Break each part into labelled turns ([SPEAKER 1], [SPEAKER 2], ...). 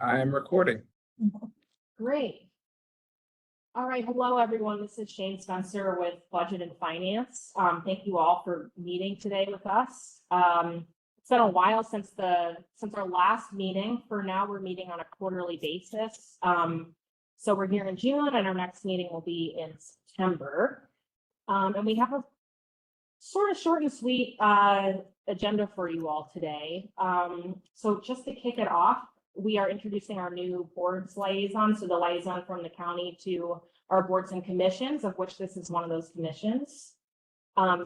[SPEAKER 1] I am recording.
[SPEAKER 2] Great. All right, hello, everyone. This is Shane Spencer with Budget and Finance. Thank you all for meeting today with us. It's been a while since our last meeting. For now, we're meeting on a quarterly basis. So we're here in June, and our next meeting will be in September. And we have a sort of short and sweet agenda for you all today. So just to kick it off, we are introducing our new boards liaison, so the liaison from the county to our boards and commissions, of which this is one of those commissions.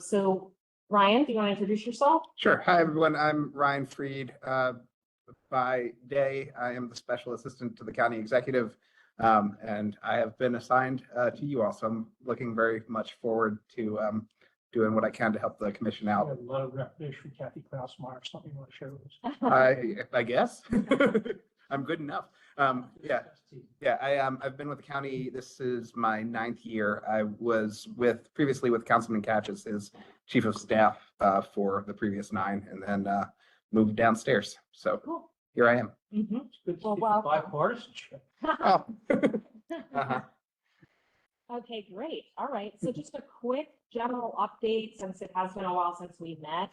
[SPEAKER 2] So Ryan, do you want to introduce yourself?
[SPEAKER 1] Sure. Hi, everyone. I'm Ryan Freed. By day, I am the special assistant to the county executive, and I have been assigned to you all. So I'm looking very much forward to doing what I can to help the commission out.
[SPEAKER 3] I have a lot of recognition for Kathy Klausmeyer, something you want to share with us?
[SPEAKER 1] I guess I'm good enough. I've been with the county. This is my 9th year. I was previously with Councilman Catch as his chief of staff for the previous 9, and then moved downstairs. So
[SPEAKER 2] Cool.
[SPEAKER 1] Here I am.
[SPEAKER 2] Mm-hmm.
[SPEAKER 3] It's good to
[SPEAKER 2] Well,
[SPEAKER 3] see
[SPEAKER 2] welcome.
[SPEAKER 3] bipartisanship.
[SPEAKER 1] Oh. Uh-huh.
[SPEAKER 2] Okay, great. All right. So just a quick general update, since it has been a while since we met.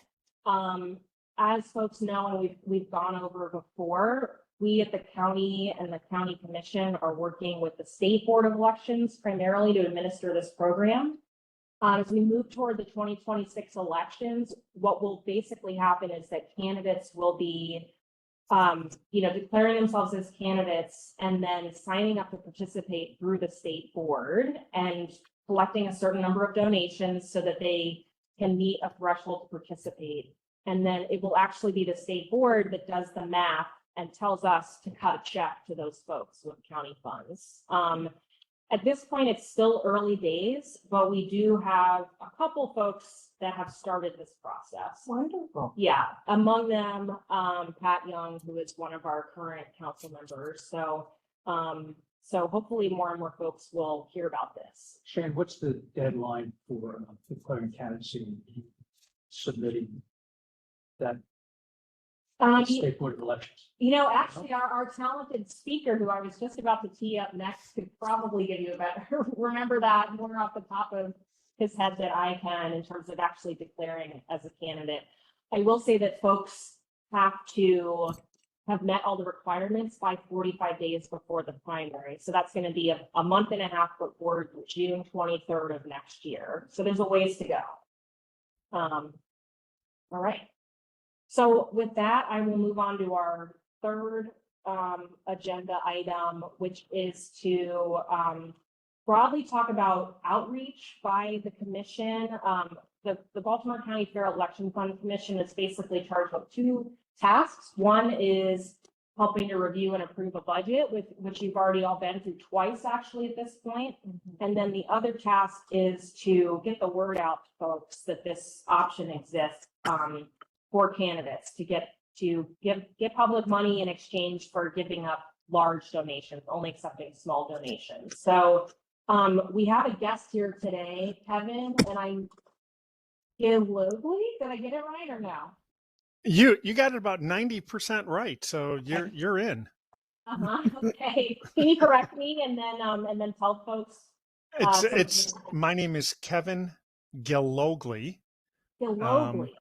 [SPEAKER 2] As folks know, and we've gone over before, we at the county and the county commission are working with the state board of elections primarily to administer this program. As we move toward the 2026 elections, what will basically happen is that candidates will be declaring themselves as candidates and then signing up to participate through the state board and collecting a certain number of donations so that they can meet a threshold to participate. And then it will actually be the state board that does the math and tells us to cut a check to those folks with county funds. At this point, it's still early days, but we do have a couple folks that have started this process.
[SPEAKER 3] Wonderful.
[SPEAKER 2] Yeah, among them, Pat Young, who is one of our current council members. So hopefully more and more folks will hear about this.
[SPEAKER 3] Shane, what's the deadline for declaring candidacy and submitting that state board of elections?
[SPEAKER 2] Actually, our talented speaker, who I was just about to tee up next, could probably give you a better, remember that more off the top of his head than I can in terms of actually declaring as a candidate. I will say that folks have to have met all the requirements by 45 days before the primary. So that's going to be a month and a half before June 23rd of next year. So there's a ways to go. All right. So with that, I will move on to our third agenda item, which is to broadly talk about outreach by the commission. The Baltimore County Fair Election Fund Commission is basically charged with 2 tasks. One is helping to review and approve a budget, which you've already all been through twice actually at this point. And then the other task is to get the word out to folks that this option exists for candidates to get public money in exchange for giving up large donations, only accepting small donations. So we have a guest here today, Kevin, and I'm Gilogly. Did I get it right or no?
[SPEAKER 4] You got it about 90% right, so you're in.
[SPEAKER 2] Okay. Can you correct me and then tell folks?
[SPEAKER 4] My name is Kevin Gilogly.
[SPEAKER 2] Gilogly.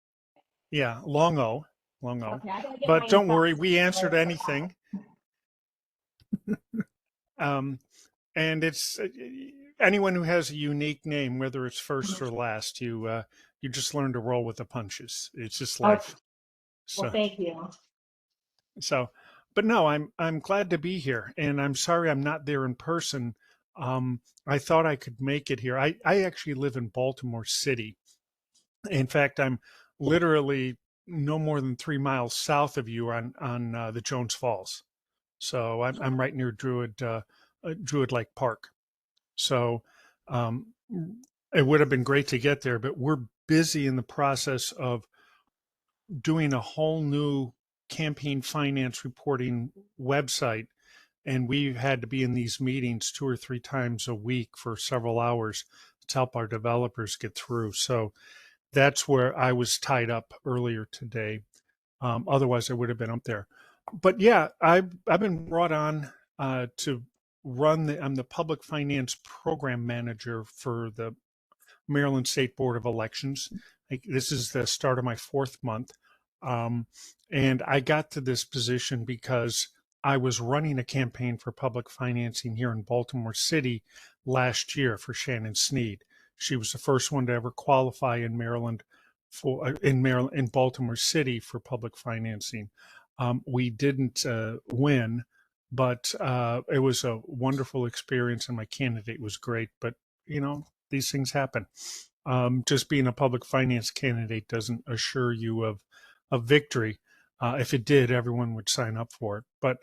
[SPEAKER 4] Yeah, long O.
[SPEAKER 2] Okay,
[SPEAKER 4] but don't worry, we answered anything. And it's anyone who has a unique name, whether it's first or last, you just learn to roll with the punches. It's just life.
[SPEAKER 2] Well, thank you.
[SPEAKER 4] So, but no, I'm glad to be here, and I'm sorry I'm not there in person. I thought I could make it here. I actually live in Baltimore City. In fact, I'm literally no more than 3 miles south of you on the Jones Falls. So I'm right near Druid Lake Park. So it would have been great to get there, but we're busy in the process of doing a whole new campaign finance reporting website. And we've had to be in these meetings 2 or 3 times a week for several hours to help our developers get through. So that's where I was tied up earlier today. Otherwise, I would have been up there. But yeah, I've been brought on to run I'm the public finance program manager for the Maryland State Board of Elections. This is the start of my fourth month. Um, and I got to this position because I was running a campaign for public financing here in Baltimore City last year for Shannon Sneed. She was the first one to ever qualify in Maryland in Baltimore City for public financing. We didn't win, but it was a wonderful experience, and my candidate was great. But these things happen. Just being a public finance candidate doesn't assure you of victory. If it did, everyone would sign up for it. But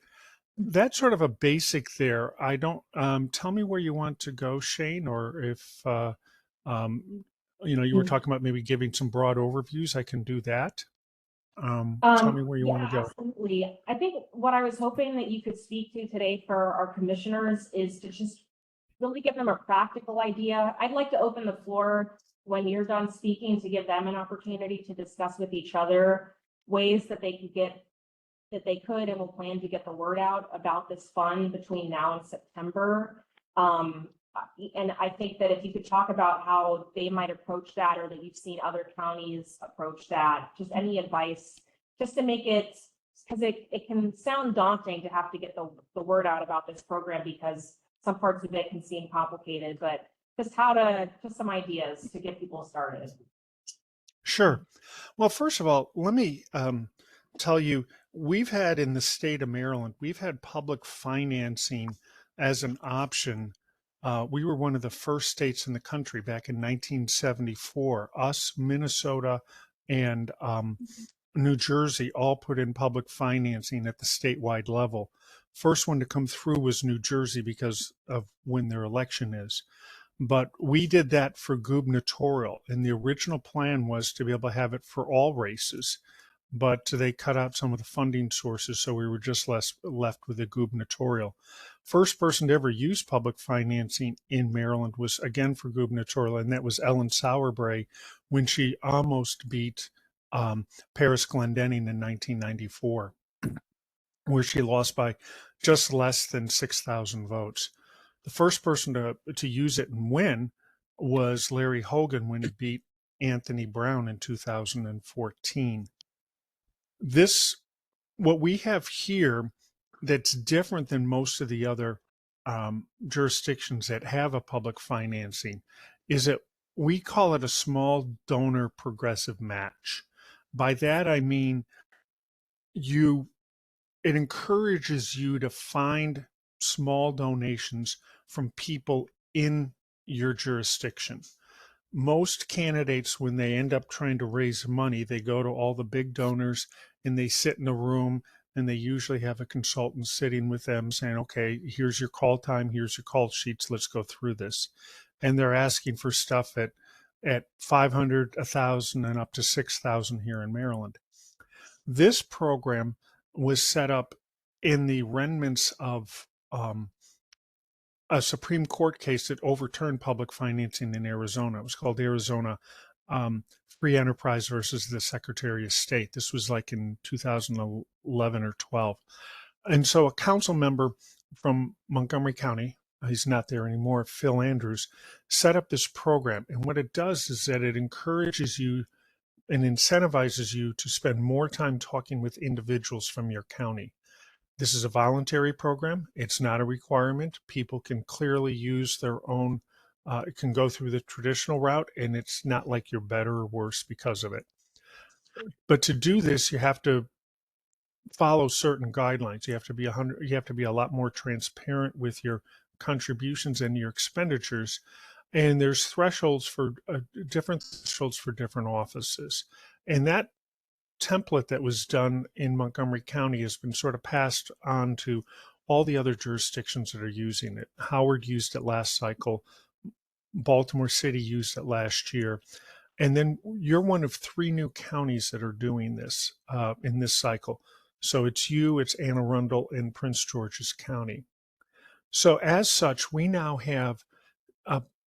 [SPEAKER 4] that's sort of a basic there. I don't tell me where you want to go, Shane, or if um, you were talking about maybe giving some broad overviews. I can do that. Tell me where you want
[SPEAKER 2] Yeah,
[SPEAKER 4] to go.
[SPEAKER 2] absolutely. I think what I was hoping that you could speak to today for our commissioners is to just really give them a practical idea. I'd like to open the floor when you're done speaking to give them an opportunity to discuss with each other ways that they could and will plan to get the word out about this fund between now and September. And I think that if you could talk about how they might approach that, or that you've seen other counties approach that, just any advice, just to make it, because it can sound daunting to have to get the word out about this program, because some parts of it can seem complicated, but just some ideas to get people started.
[SPEAKER 4] Sure. Well, first of all, let me tell you, we've had in the state of Maryland, we've had public financing as an option. We were one of the first states in the country back in 1974. Us, Minnesota, and New Jersey all put in public financing at the statewide level. First one to come through was New Jersey because of when their election is. But we did that for gubernatorial, and the original plan was to be able to have it for all races. But they cut out some of the funding sources, so we were just left with the gubernatorial. First person to ever use public financing in Maryland was again for gubernatorial, and that was Ellen Sauerbrey when she almost beat Paris Glendening in 1994, where she lost by just less than 6,000 votes. The first person to use it and win was Larry Hogan when he beat Anthony Brown in 2014. What we have here that's different than most of the other jurisdictions that have a public financing is that we call it a small donor progressive match. By that I mean it encourages you to find small donations from people in your jurisdiction. Most candidates, when they end up trying to raise money, they go to all the big donors and they sit in a room, and they usually have a consultant sitting with them saying, okay, here's your call time, here's your call sheets, let's go through this. And they're asking for stuff at 500, 1,000, and up to 6,000 here in Maryland. This program was set up in the remnants of a Supreme Court case that overturned public financing in Arizona. It was called Arizona Free Enterprise versus the Secretary of State. This was like in 2011 or 12. And so a council member from Montgomery County, he's not there anymore, Phil Andrews, set up this program. And what it does is that it encourages you and incentivizes you to spend more time talking with individuals from your county. This is a voluntary program. It's not a requirement. People can clearly use their own, it can go through the traditional route, and it's not like you're better or worse because of it. But to do this, you have to follow certain guidelines. You have to be a lot more transparent with your contributions and your expenditures. And there's thresholds for different thresholds for different offices. And that template that was done in Montgomery County has been sort of passed on to all the other jurisdictions that are using it. Howard used it last cycle. Baltimore City used it last year. And then you're one of 3 new counties that are doing this in this cycle. So it's you, it's Anne Arundel, and Prince George's County. So as such, we now have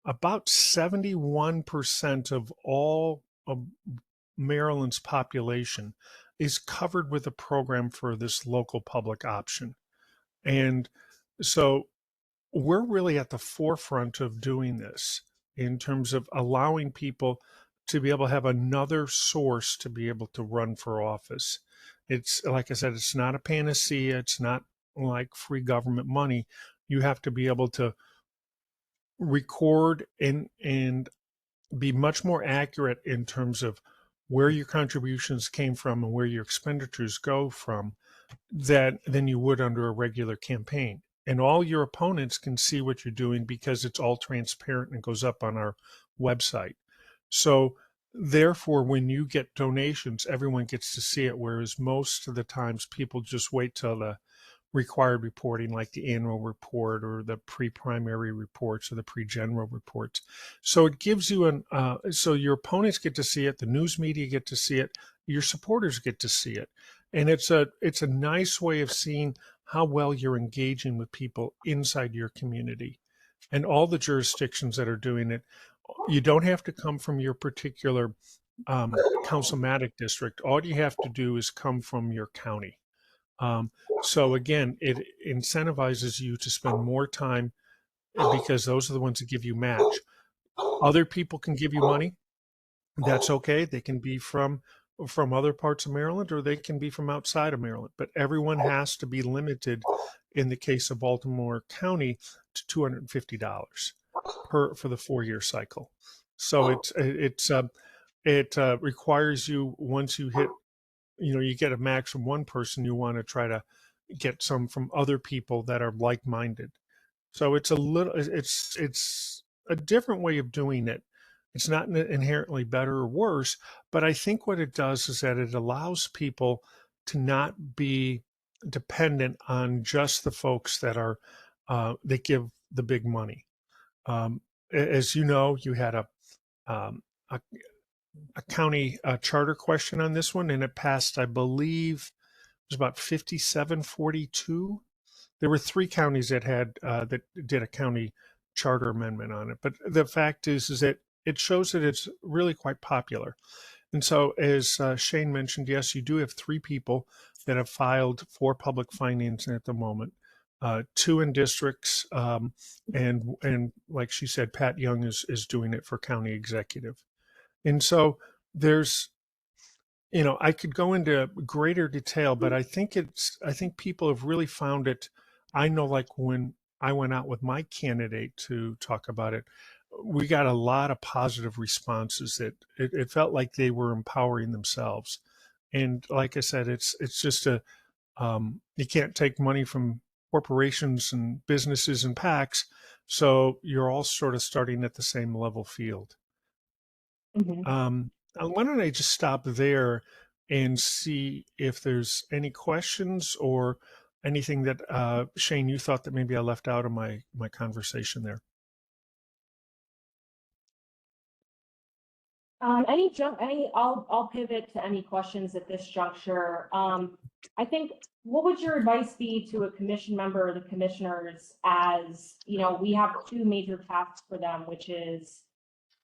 [SPEAKER 4] about 71% of all of Maryland's population is covered with a program for this local public option. And so we're really at the forefront of doing this in terms of allowing people to be able to have another source to be able to run for office. It's like I said, it's not a panacea. It's not like free government money. You have to be able to record and be much more accurate in terms of where your contributions came from and where your expenditures go from than you would under a regular campaign. And all your opponents can see what you're doing because it's all transparent and goes up on our website. So therefore, when you get donations, everyone gets to see it, whereas most of the times people just wait till the required reporting, like the annual report or the pre-primary reports or the pre-general reports. So it gives you so your opponents get to see it, the news media get to see it, your supporters get to see it. And it's a nice way of seeing how well you're engaging with people inside your community. And all the jurisdictions that are doing it, you don't have to come from your particular councilmatic district. All you have to do is come from your county. So again, it incentivizes you to spend more time because those are the ones that give you match. Other people can give you money. That's okay. They can be from other parts of Maryland, or they can be from outside of Maryland. But everyone has to be limited, in the case of Baltimore County, to $250 for the 4-year cycle. So it requires you, once you hit, you get a max from one person, you want to try to get some from other people that are like-minded. So it's a different way of doing it. It's not inherently better or worse, but I think what it does is that it allows people to not be dependent on just the folks that are that give the big money. As you know, you had um, a, a county charter question on this one, and it passed, I believe, it was about 57-42. There were 3 counties that had that did a county charter amendment on it. But the fact is that it shows that it's really quite popular. And so, as Shane mentioned, yes, you do have 3 people that have filed for public financing at the moment. 2 in districts, and like she said, Pat Young is doing it for county executive. And so there's, I could go into greater detail, but I think people have really found it. I know, like when I went out with my candidate to talk about it, we got a lot of positive responses that it felt like they were empowering themselves. And like I said, it's just you can't take money from corporations and businesses and PACs. So you're all sort of starting at the same level field.
[SPEAKER 2] Mhm.
[SPEAKER 4] Why don't I just stop there and see if there's any questions or anything that Shane, you thought that maybe I left out of my conversation there.
[SPEAKER 2] I'll pivot to any questions at this juncture. I think, what would your advice be to a commission member or the commissioners, as, we have 2 major tasks for them, which is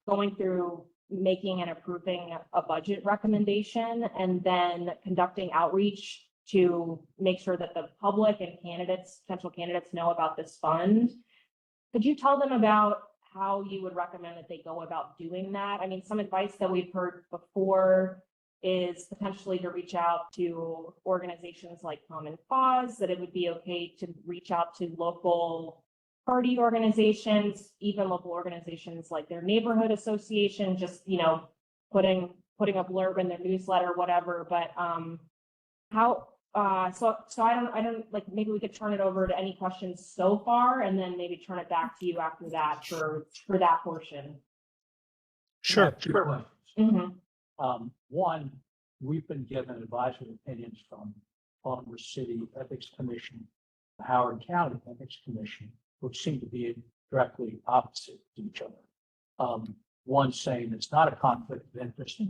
[SPEAKER 2] going through making and approving a budget recommendation, and then conducting outreach to make sure that the public and potential candidates know about this fund. Could you tell them about how you would recommend that they go about doing that? I mean, some advice that we've heard before is potentially to reach out to organizations like Common Cause, that it would be okay to reach out to local party organizations, even local organizations like their neighborhood association, just, putting a blurb in their newsletter, whatever. But how, so I don't like, maybe we could turn it over to any questions so far, and then maybe turn it back to you after that for that portion.
[SPEAKER 4] Sure.
[SPEAKER 3] Sure.
[SPEAKER 2] Mm-hmm.
[SPEAKER 3] One, we've been given advisory opinions from Baltimore City Ethics Commission, the Howard County Ethics Commission, which seem to be directly opposite to each other. One saying it's not a conflict of interest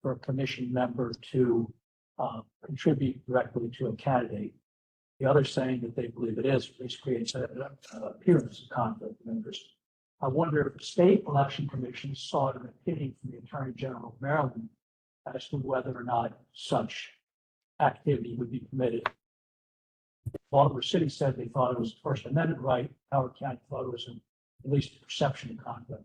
[SPEAKER 3] for a commission member to contribute directly to a candidate. The other saying that they believe it is, at least creates an appearance of conflict of interest. I wonder if the state election commission sought an opinion from the Attorney General of Maryland as to whether or not such activity would be permitted. Baltimore City said they thought it was a First Amendment right. Howard County thought it was at least a perception of conflict.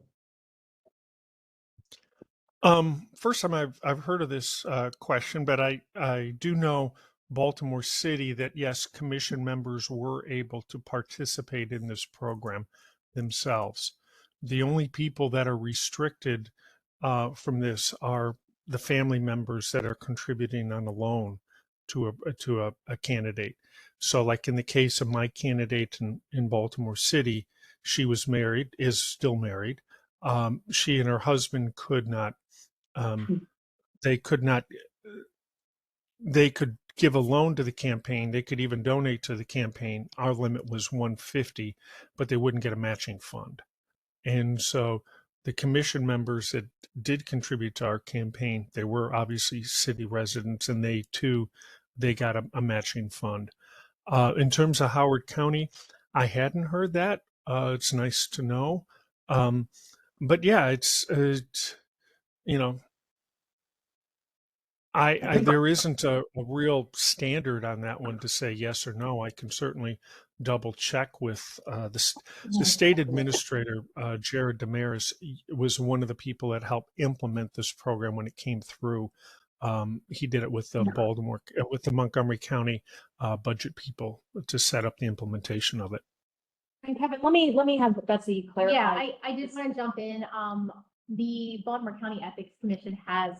[SPEAKER 4] First time I've heard of this question, but I do know Baltimore City that yes, commission members were able to participate in this program themselves. The only people that are restricted from this are the family members that are contributing on a loan to a candidate. So, like in the case of my candidate in Baltimore City, she was married, is still married. She and her husband could not they could not they could give a loan to the campaign, they could even donate to the campaign. Our limit was 150, but they wouldn't get a matching fund. And so the commission members that did contribute to our campaign, they were obviously city residents, and they got a matching fund. In terms of Howard County, I hadn't heard that. It's nice to know. But yeah, it's you know, there isn't a real standard on that one to say yes or no. I can certainly double check with the state administrator, Jared Damaris, was one of the people that helped implement this program when it came through. He did it with the with the Montgomery County budget people to set up the implementation of it.
[SPEAKER 2] And Kevin, let me have Betsy clarify.
[SPEAKER 5] Yeah, I just want to jump in. The Baltimore County Ethics Commission has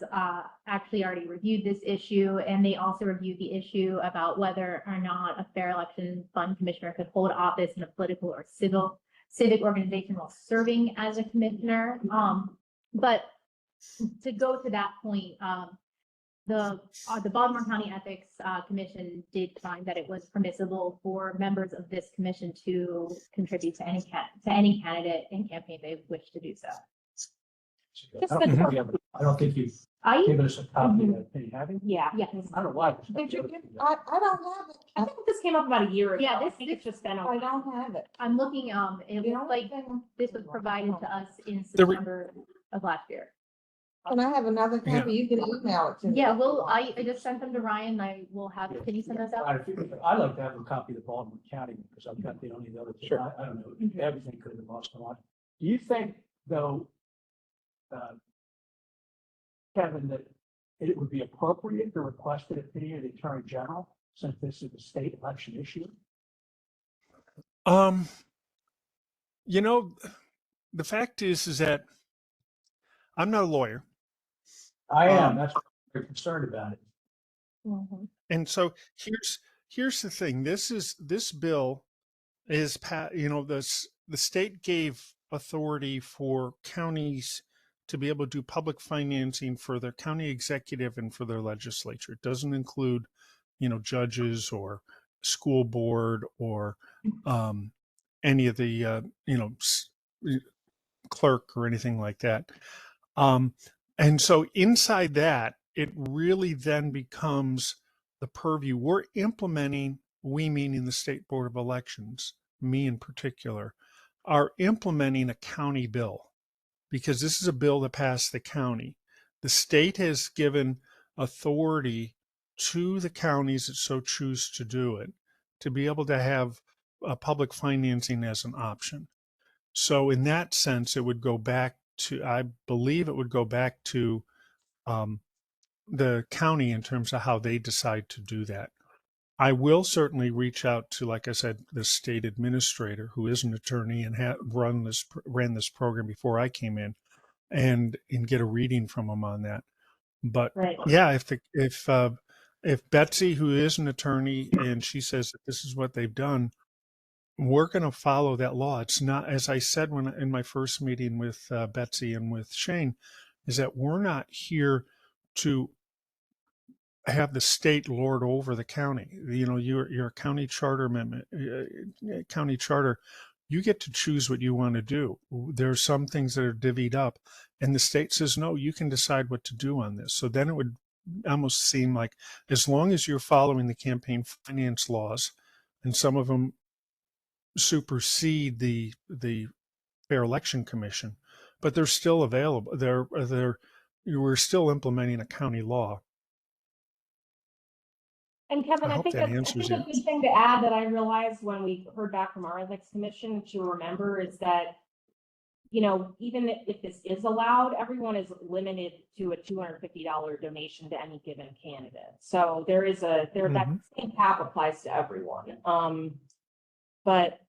[SPEAKER 5] actually already reviewed this issue, and they also reviewed the issue about whether or not a fair election fund commissioner could hold office in a political or civic organization while serving as a commissioner. But to go to that point, the Baltimore County Ethics Commission did find that it was permissible for members of this commission to contribute to any candidate in campaign they wish to do so.
[SPEAKER 3] I don't think you've given us a copy of that opinion, have you?
[SPEAKER 2] Yeah.
[SPEAKER 5] Yes.
[SPEAKER 3] I don't know why.
[SPEAKER 6] Did you get, I don't have it.
[SPEAKER 2] I think this came up about a year ago.
[SPEAKER 5] Yeah,
[SPEAKER 2] I think it's just been
[SPEAKER 6] I don't have it.
[SPEAKER 5] I'm looking, it
[SPEAKER 6] The
[SPEAKER 5] looks
[SPEAKER 6] only
[SPEAKER 5] like
[SPEAKER 6] thing-
[SPEAKER 5] this was provided to us in
[SPEAKER 4] There were-
[SPEAKER 5] September of last year.
[SPEAKER 6] Can I have another
[SPEAKER 4] Yeah.
[SPEAKER 6] copy? You can email it to me.
[SPEAKER 5] Yeah, well, I just sent them to Ryan. I will have, can you send those out?
[SPEAKER 3] I'd like to have a copy of the Baltimore County because I've got the only other.
[SPEAKER 4] Sure.
[SPEAKER 3] I don't know, everything could have been lost a lot. Do you think, though, Kevin, that it would be appropriate to request an opinion of the Attorney General since this is a state election issue?
[SPEAKER 4] You know, the fact is that I'm not a lawyer.
[SPEAKER 3] I am. That's why I'm very concerned about it.
[SPEAKER 5] Mhm.
[SPEAKER 4] And so here's the thing. This bill is the state gave authority for counties to be able to do public financing for their county executive and for their legislature. It doesn't include, judges or school board or any of the clerk or anything like that. And so inside that, it really then becomes the purview. We're implementing, we meaning the State Board of Elections, me in particular, are implementing a county bill because this is a bill that passed the county. The state has given authority to the counties that so choose to do it to be able to have public financing as an option. So in that sense, it would go back to, I believe it would go back to the county in terms of how they decide to do that. I will certainly reach out to, like I said, the state administrator who is an attorney and ran this program before I came in, and get a reading from him on that. But
[SPEAKER 2] Right.
[SPEAKER 4] yeah, if Betsy, who is an attorney, and she says that this is what they've done, we're going to follow that law. It's not, as I said in my first meeting with Betsy and with Shane, is that we're not here to have the state lord over the county. You're a county charter amendment, county charter. You get to choose what you want to do. There are some things that are divvied up, and the state says, no, you can decide what to do on this. So then it would almost seem like, as long as you're following the campaign finance laws, and some of them supersede the Fair Election Commission, but they're still available. We're still implementing a county law.
[SPEAKER 2] And Kevin,
[SPEAKER 4] I
[SPEAKER 2] I
[SPEAKER 4] hope
[SPEAKER 2] think
[SPEAKER 4] that
[SPEAKER 2] that's, I
[SPEAKER 4] answers
[SPEAKER 2] think a
[SPEAKER 4] it.
[SPEAKER 2] good thing to add that I realized when we heard back from our ethics commission to remember is that, you know, even if this is allowed, everyone is limited to a $250 donation to any given candidate. So that
[SPEAKER 4] Mhm.
[SPEAKER 2] same cap applies to everyone. But,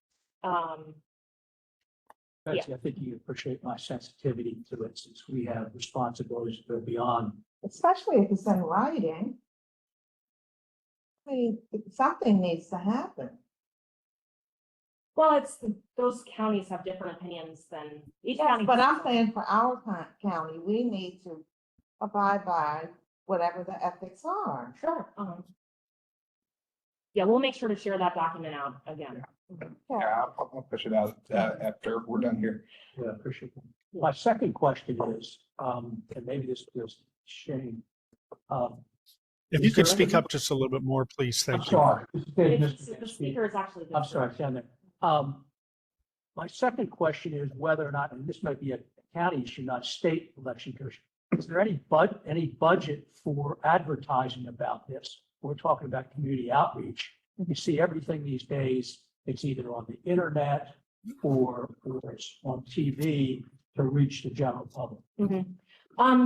[SPEAKER 3] Betsy, I think you appreciate my sensitivity to it since we have responsibilities that go beyond.
[SPEAKER 6] Especially if it's in writing. I mean, something needs to happen.
[SPEAKER 2] well, those counties have different opinions than each
[SPEAKER 6] Yes,
[SPEAKER 2] county.
[SPEAKER 6] but I'm saying for our county, we need to abide by whatever the ethics are.
[SPEAKER 2] Sure. Yeah, we'll make sure to share that document out again.
[SPEAKER 1] Yeah, I'll push it out after we're done here.
[SPEAKER 3] Yeah, appreciate it. My second question is, and maybe this is Shane.
[SPEAKER 4] If
[SPEAKER 3] Is
[SPEAKER 4] you could
[SPEAKER 3] there
[SPEAKER 4] speak
[SPEAKER 3] any-
[SPEAKER 4] up just a little bit more, please.
[SPEAKER 3] I'm
[SPEAKER 4] Thank you.
[SPEAKER 3] sorry. This is Dave,
[SPEAKER 2] It's-
[SPEAKER 3] Mr.
[SPEAKER 2] The
[SPEAKER 3] Speaker.
[SPEAKER 2] speaker is actually.
[SPEAKER 3] I'm sorry, down there. My second question is whether or not, and this might be a county issue, not state election commission. Is there any budget for advertising about this? We're talking about community outreach. You see everything these days, it's either on the internet or it's on TV to reach the general public.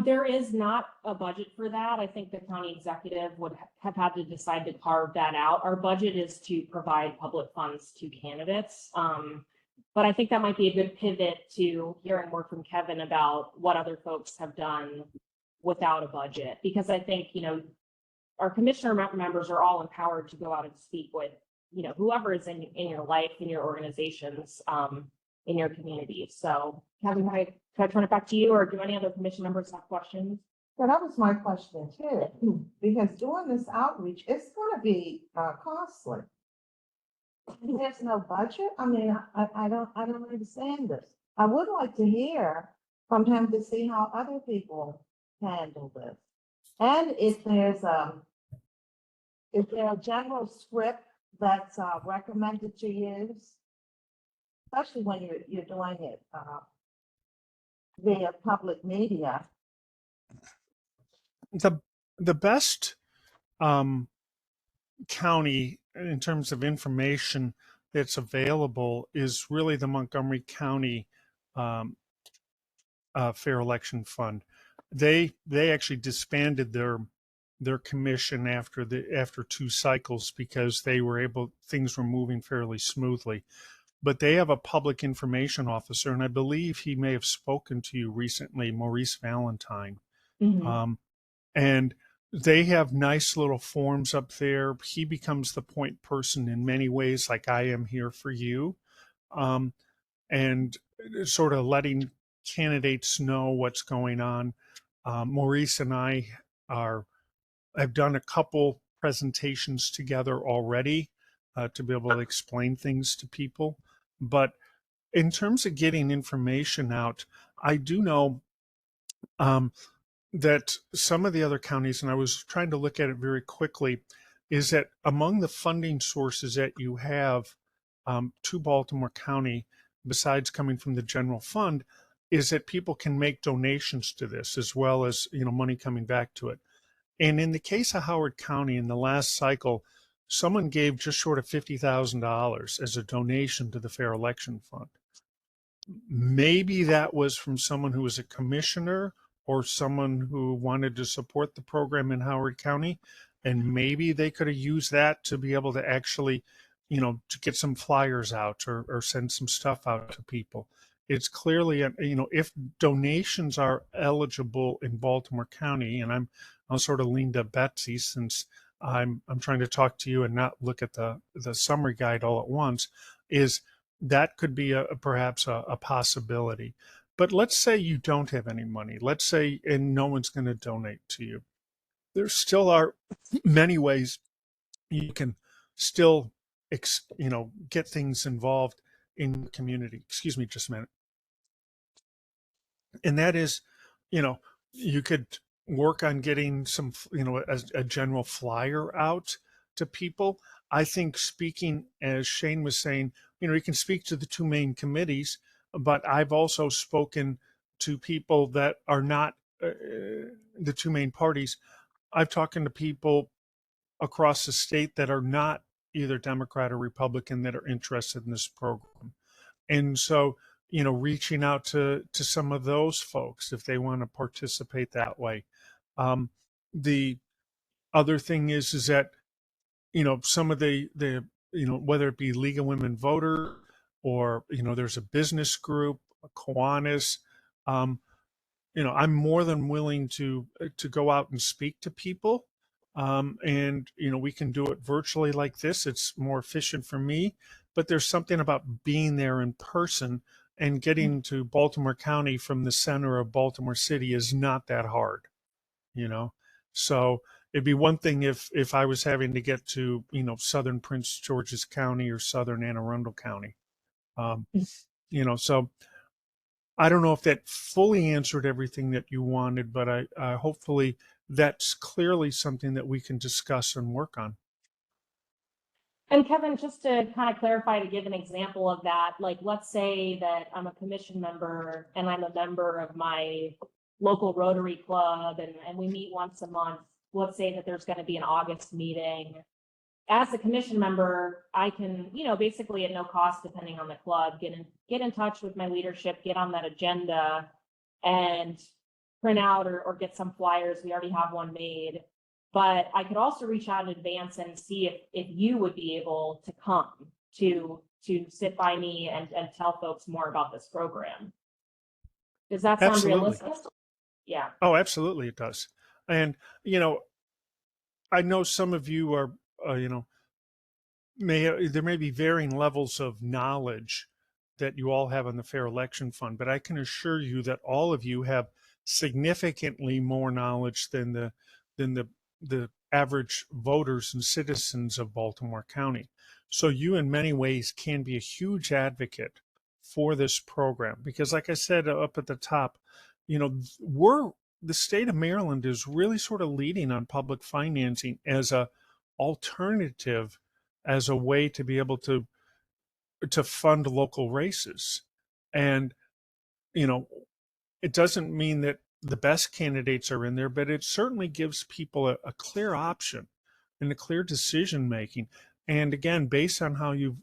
[SPEAKER 2] There is not a budget for that. I think the county executive would have had to decide to carve that out. Our budget is to provide public funds to candidates. But I think that might be a good pivot to hearing more from Kevin about what other folks have done without a budget. Because I think, you know, our commissioner members are all empowered to go out and speak with, you know, whoever is in your life, in your organizations, in your community. So Kevin, can I turn it back to you, or do any other commission members have questions?
[SPEAKER 6] Well, that was my question too, because doing this outreach, it's gonna be costly. There's no budget. I mean, I don't understand this. I would like to hear from him to see how other people handle this. And if is there a general script that's recommended to use? Especially when you're doing it via public media.
[SPEAKER 4] The best county in terms of information that's available is really the Montgomery County um, Fair Election Fund. They actually disbanded their commission after 2 cycles because things were moving fairly smoothly. But they have a public information officer, and I believe he may have spoken to you recently, Maurice Valentine. And they have nice little forms up there. He becomes the point person in many ways, like I am here for you, and sort of letting candidates know what's going on. Maurice and I have done a couple presentations together already to be able to explain things to people. But in terms of getting information out, I do know that some of the other counties, and I was trying to look at it very quickly, is that among the funding sources that you have to Baltimore County, besides coming from the general fund, is that people can make donations to this as well as, you know, money coming back to it. And in the case of Howard County, in the last cycle, someone gave just short of $50,000 as a donation to the Fair Election Fund. Maybe that was from someone who was a commissioner or someone who wanted to support the program in Howard County. And maybe they could have used that to be able to actually, you know, to get some flyers out or send some stuff out to people. It's clearly, you know, if donations are eligible in Baltimore County, and I'll sort of lean to Betsy since I'm trying to talk to you and not look at the summary guide all at once, is that could be perhaps a possibility. But let's say you don't have any money. Let's say, and no one's going to donate to you. There still are many ways you can still, you know, get things involved in the community. Excuse me, just a minute. And that is, you know, you could work on getting some, you know, a general flyer out to people. I think speaking, as Shane was saying, you know, you can speak to the 2 main committees, but I've also spoken to people that are not the 2 main parties. I've talked to people across the state that are not either Democrat or Republican that are interested in this program. And so, reaching out to some of those folks if they want to participate that way. The other thing is that, some of the whether it be League of Women Voter or, there's a business group, a Kiwanis, I'm more than willing to go out and speak to people. And we can do it virtually like this. It's more efficient for me, but there's something about being there in person, and getting to Baltimore County from the center of Baltimore City is not that hard, you know. So it'd be one thing if I was having to get to, southern Prince George's County or southern Anne Arundel County. Um, so I don't know if that fully answered everything that you wanted, but I hopefully that's clearly something that we can discuss and work on.
[SPEAKER 2] And Kevin, just to kind of clarify, to give an example of that, like, let's say that I'm a commission member and I'm a member of my local Rotary Club, and we meet once a month. Let's say that there's going to be an August meeting. As a commission member, I can, basically at no cost, depending on the club, get in touch with my leadership, get on that agenda, and print out or get some flyers. We already have one made. But I could also reach out in advance and see if you would be able to come to sit by me and tell folks more about this program. Does that sound
[SPEAKER 4] Absolutely.
[SPEAKER 2] realistic? Yeah.
[SPEAKER 4] Oh, absolutely, it does. And I know some of you are, there may be varying levels of knowledge that you all have on the Fair Election Fund, but I can assure you that all of you have significantly more knowledge than the average voters and citizens of Baltimore County. So you, in many ways, can be a huge advocate for this program because, like I said up at the top, the state of Maryland is really sort of leading on public financing as a alternative, as a way to be able to fund local races. And it doesn't mean that the best candidates are in there, but it certainly gives people a clear option and a clear decision making. And again, based on how you've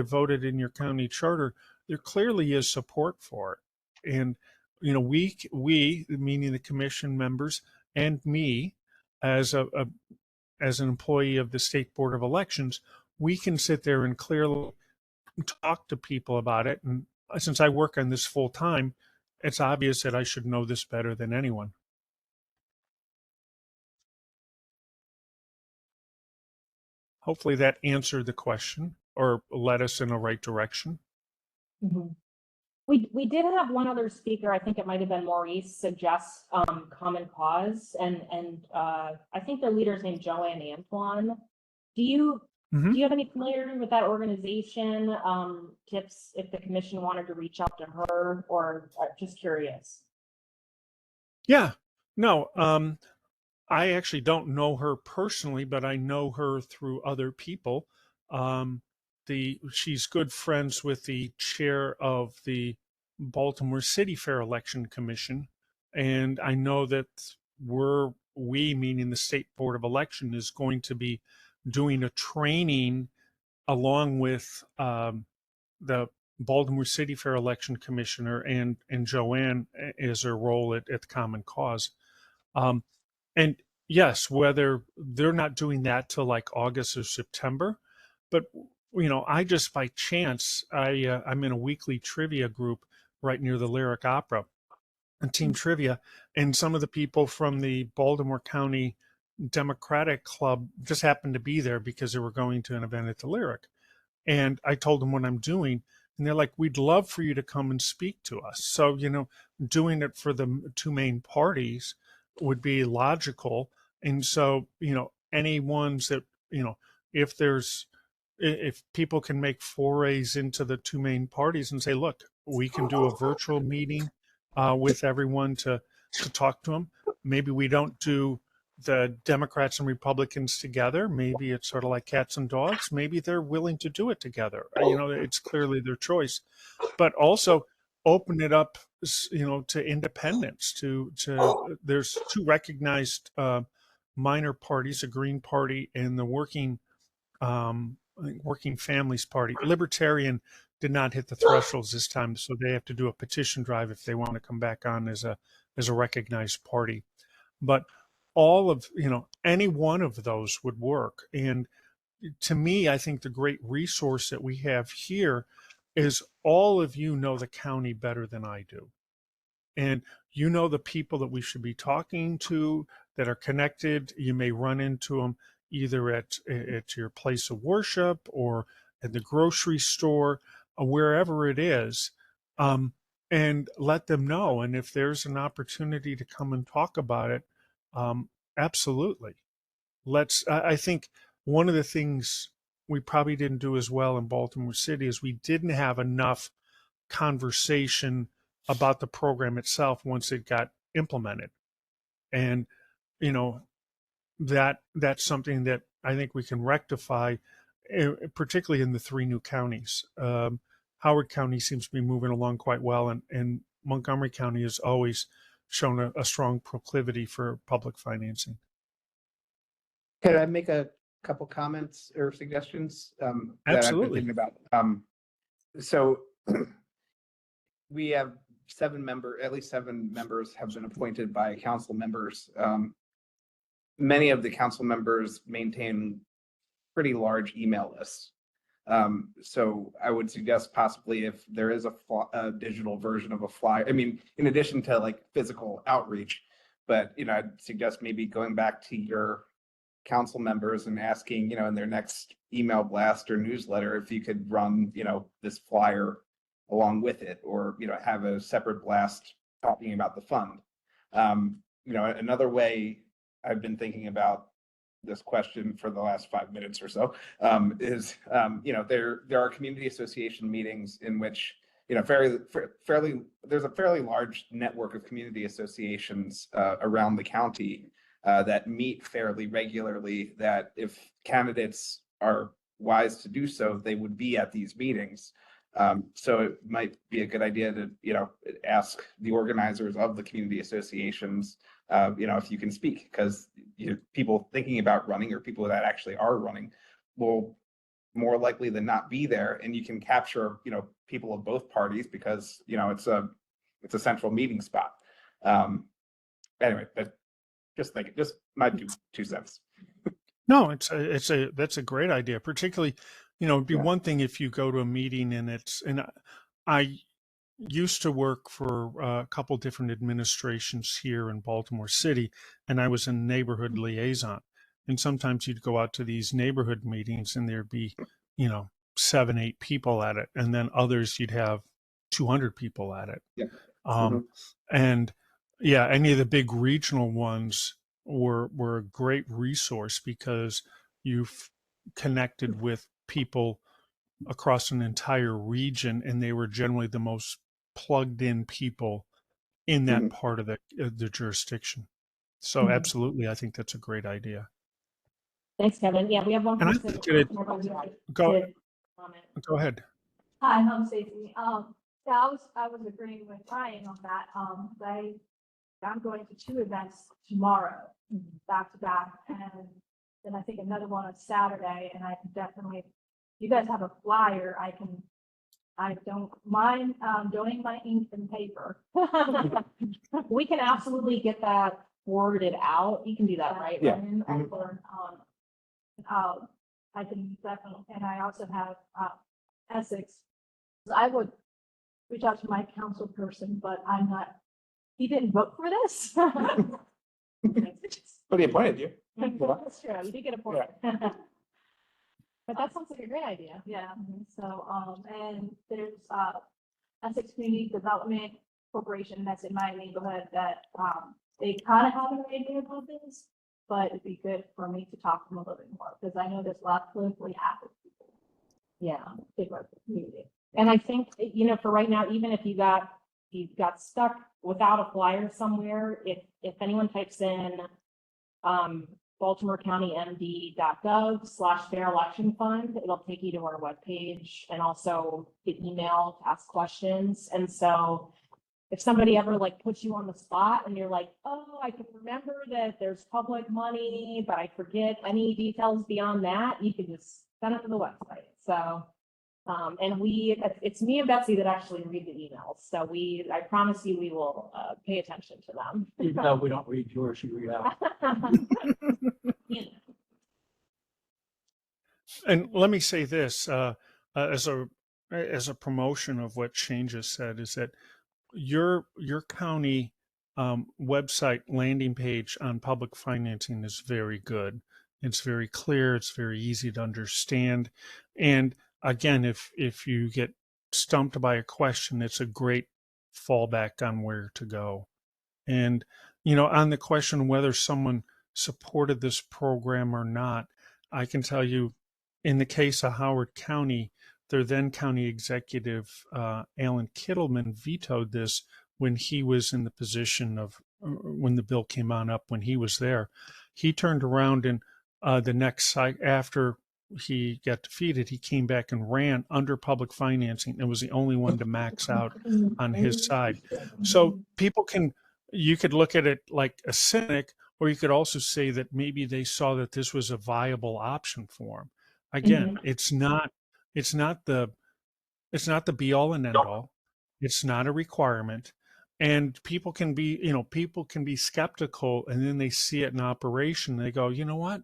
[SPEAKER 4] voted in your county charter, there clearly is support for it. And we meaning the commission members and me as as an employee of the State Board of Elections, we can sit there and clearly talk to people about it. And since I work on this full time, it's obvious that I should know this better than anyone. Hopefully that answered the question or led us in the right direction.
[SPEAKER 2] Mm-hmm. We did have one other speaker, I think it might have been Maurice, suggest Common Cause, and I think their leader's named Joanne Antoine. Do you have any familiarity with that organization? Tips if the commission wanted to reach out to her, or just curious?
[SPEAKER 4] Yeah, no, I actually don't know her personally, but I know her through other people. She's good friends with the chair of the Baltimore City Fair Election Commission, and I know that we meaning the State Board of Election is going to be doing a training along with the Baltimore City Fair Election Commissioner and Joanne is her role at the Common Cause. And yes, whether they're not doing that till like August or September, but I just by chance I'm in a weekly trivia group right near the Lyric Opera, and team trivia, and some of the people from the Baltimore County Democratic Club just happened to be there because they were going to an event at the Lyric. And I told them what I'm doing, and they're like, "We'd love for you to come and speak to us." So, doing it for the two main parties would be logical. And so, any ones that, if if people can make forays into the two main parties and say, look, we can do a virtual meeting with everyone to talk to them. Maybe we don't do the Democrats and Republicans together. Maybe it's sort of like cats and dogs. Maybe they're willing to do it together. It's clearly their choice, but also open it up, to independents. To there's two recognized minor parties, the Green Party and the I think Working Families Party. Libertarian did not hit the thresholds this time, so they have to do a petition drive if they want to come back on as a recognized party. But all of, any one of those would work. And to me, I think the great resource that we have here is all of you know the county better than I do. And you know the people that we should be talking to that are connected. You may run into them either at your place of worship or at the grocery store, or wherever it is, and let them know. And if there's an opportunity to come and talk about it, absolutely. I think one of the things we probably didn't do as well in Baltimore City is we didn't have enough conversation about the program itself once it got implemented. And, you know, that's something that I think we can rectify, particularly in the three new counties. Howard County seems to be moving along quite well, and Montgomery County has always shown a strong proclivity for public financing.
[SPEAKER 1] Can I make a couple comments or suggestions that I've been
[SPEAKER 4] Absolutely.
[SPEAKER 1] thinking about? So we have at least seven members have been appointed by council members. Many of the council members maintain pretty large email lists. So I would suggest possibly if there is a digital version of a flyer, I mean, in addition to like physical outreach, but, I'd suggest maybe going back to your council members and asking, in their next email blast or newsletter, if you could run, this flyer along with it, or, have a separate blast talking about the fund. Another way I've been thinking about this question for the last 5 minutes or so is, there are community association meetings in which, there's a fairly large network of community associations around the county that meet fairly regularly, that if candidates are wise to do so, they would be at these meetings. So it might be a good idea to, ask the organizers of the community associations, if you can speak, because people thinking about running or people that actually are running will more likely than not be there, and you can capture, people of both parties because, it's a central meeting spot. Anyway, but just my two cents.
[SPEAKER 4] No, that's a great idea. Particularly, it'd be
[SPEAKER 1] Yeah.
[SPEAKER 4] one thing if you go to a meeting and I used to work for a couple different administrations here in Baltimore City, and I was a neighborhood liaison. And sometimes you'd go out to these neighborhood meetings and there'd be, 7, 8 people at it. And then others you'd have 200 people at it.
[SPEAKER 1] Yeah.
[SPEAKER 4] And yeah, any of the big regional ones were a great resource because you've connected with people across an entire region, and they were generally the most plugged in people in that part of the jurisdiction. So absolutely, I think that's a great idea.
[SPEAKER 2] Thanks, Kevin. Yeah, we have one
[SPEAKER 4] And I
[SPEAKER 2] person.
[SPEAKER 4] think go ahead.
[SPEAKER 7] Hi, I'm Stacy. Yeah, I was agreeing with Ryan on that. I'm going to 2 events tomorrow, back to back, and then I think another one on Saturday, and I can definitely, if you guys have a flyer, I don't mind, donating my ink and paper.
[SPEAKER 2] We can absolutely get that worded out. You can do that, right?
[SPEAKER 1] Yeah.
[SPEAKER 2] Ryan?
[SPEAKER 7] Or, I can definitely, and I also have, Essex. I would reach out to my council person, but he didn't vote for this.
[SPEAKER 1] But he appointed you.
[SPEAKER 2] That's true. You did get a point. But that sounds like a great idea.
[SPEAKER 7] Yeah, so, and there's, Essex Community Development Corporation that's in my neighborhood that, they kind of have an idea about this, but it'd be good for me to talk to them a little bit more, because I know there's a lot of politically active people.
[SPEAKER 2] Yeah.
[SPEAKER 7] They work with the community.
[SPEAKER 2] And I think, for right now, even if you got stuck without a flyer somewhere, if anyone types in, BaltimoreCountyMD.gov/fair election fund, it'll take you to our webpage and also the email to ask questions. And so if somebody ever like puts you on the spot and you're like, oh, I can remember that there's public money, but I forget any details beyond that, you can just send it to the website. So, and it's me and Betsy that actually read the emails. So I promise you, we will pay attention to them.
[SPEAKER 3] Even though we don't read yours, you read out.
[SPEAKER 2] You know.
[SPEAKER 4] And let me say this, as a promotion of what Shane just said, is that your county website landing page on public financing is very good. It's very clear. It's very easy to understand. And again, if you get stumped by a question, it's a great fallback on where to go. And on the question whether someone supported this program or not, I can tell you, in the case of Howard County, their then county executive, Alan Kittleman, vetoed this when he was in the position of, when the bill came on up, when he was there. He turned around and the next site after he got defeated, he came back and ran under public financing and was the only one to max out on his side. So you could look at it like a cynic, or you could also say that maybe they saw that this was a viable option for them. Again, it's not the be all and end all. It's not a requirement. And people can be skeptical, and then they see it in operation. They go, you know what?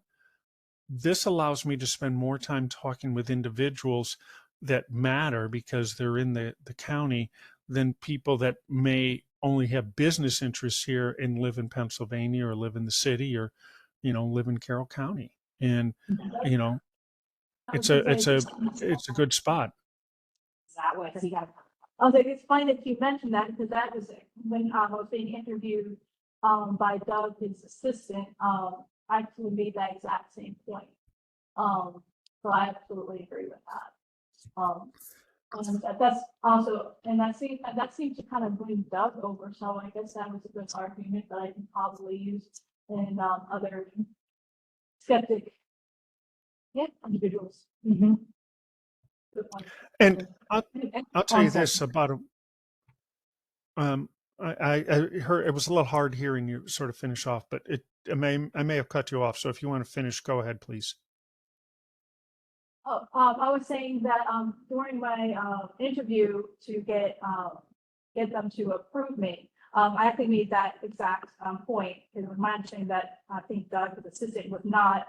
[SPEAKER 4] This allows me to spend more time talking with individuals that matter because they're in the county than people that may only have business interests here and live in Pennsylvania or live in the city or, live in Carroll County. And, it's a good spot.
[SPEAKER 2] That way, you got.
[SPEAKER 7] I was like, it's funny that you mentioned that because that was when I was being interviewed by Doug, his assistant, I actually made that exact same point. So I absolutely agree with that. And that's also, and that seemed to kind of bring Doug over. So I guess that was a good argument that I can probably use in other skeptic, individuals.
[SPEAKER 2] Mm-hmm.
[SPEAKER 7] Good one.
[SPEAKER 4] And I'll tell you this about I heard it was a little hard hearing you sort of finish off, but I may have cut you off. So if you want to finish, go ahead, please.
[SPEAKER 7] Oh, I was saying that during my interview to get them to approve me, I actually made that exact point. It was my understanding that I think Doug, the assistant, was not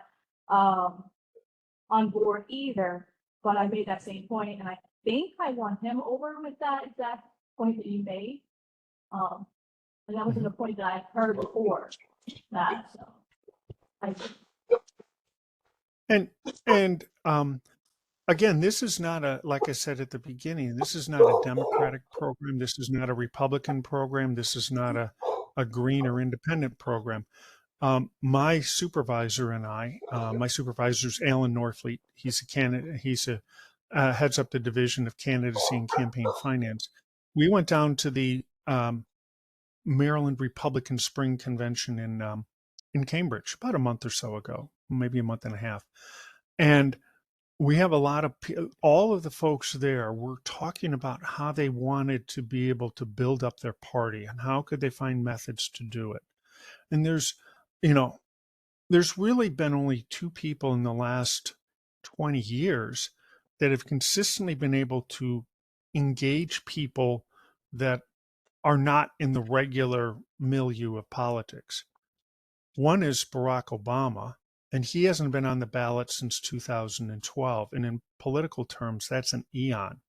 [SPEAKER 7] on board either. But I made that same point, and I think I won him over with that exact point that you made. And that wasn't a point that I've heard before. That so.
[SPEAKER 4] And again, this is not like I said at the beginning, this is not a Democratic program. This is not a Republican program. This is not a Green or Independent program. My supervisor and my supervisor's Alan Norfleet. He's a candidate. Heads up the division of candidacy and campaign finance. We went down to the Maryland Republican Spring Convention in Cambridge about a month or so ago, maybe a month and a half. And we have all of the folks there were talking about how they wanted to be able to build up their party and how could they find methods to do it. And there's really been only two people in the last 20 years that have consistently been able to engage people that are not in the regular milieu of politics. One is Barack Obama, and he hasn't been on the ballot since 2012. And in political terms, that's an eon.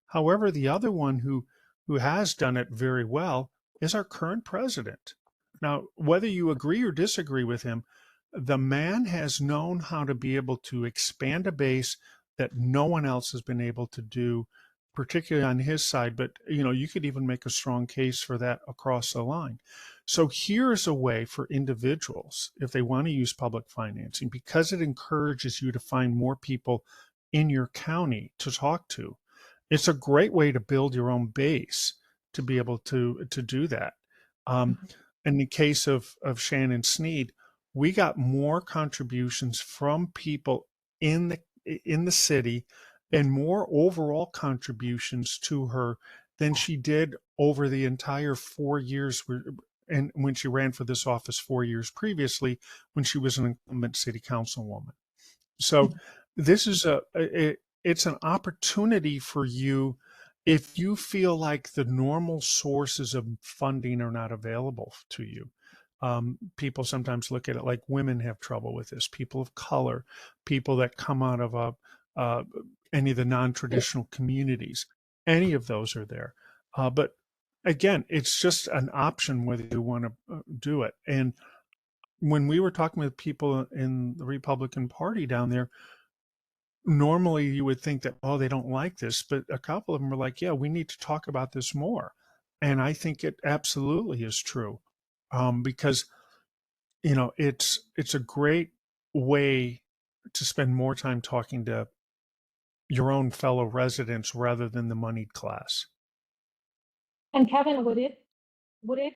[SPEAKER 4] However, the other one who has done it very well is our current president. Now, whether you agree or disagree with him, the man has known how to be able to expand a base that no one else has been able to do, particularly on his side. But, you could even make a strong case for that across the line. So here's a way for individuals, if they want to use public financing, because it encourages you to find more people in your county to talk to. It's a great way to build your own base to be able to do that. In the case of Shannon Sneed, we got more contributions from people in the city and more overall contributions to her than she did over the entire 4 years and when she ran for this office 4 years previously when she was an incumbent city councilwoman. So this is it's an opportunity for you if you feel like the normal sources of funding are not available to you. People sometimes look at it like women have trouble with this, people of color, people that come out of any of the non-traditional communities. Any of those are there. But again, it's just an option whether you want to do it. And when we were talking with people in the Republican Party down there, normally you would think that, oh, they don't like this, but a couple of them were like, yeah, we need to talk about this more. And I think it absolutely is true, because it's a great way to spend more time talking to your own fellow residents rather than the moneyed class.
[SPEAKER 2] And Kevin, would it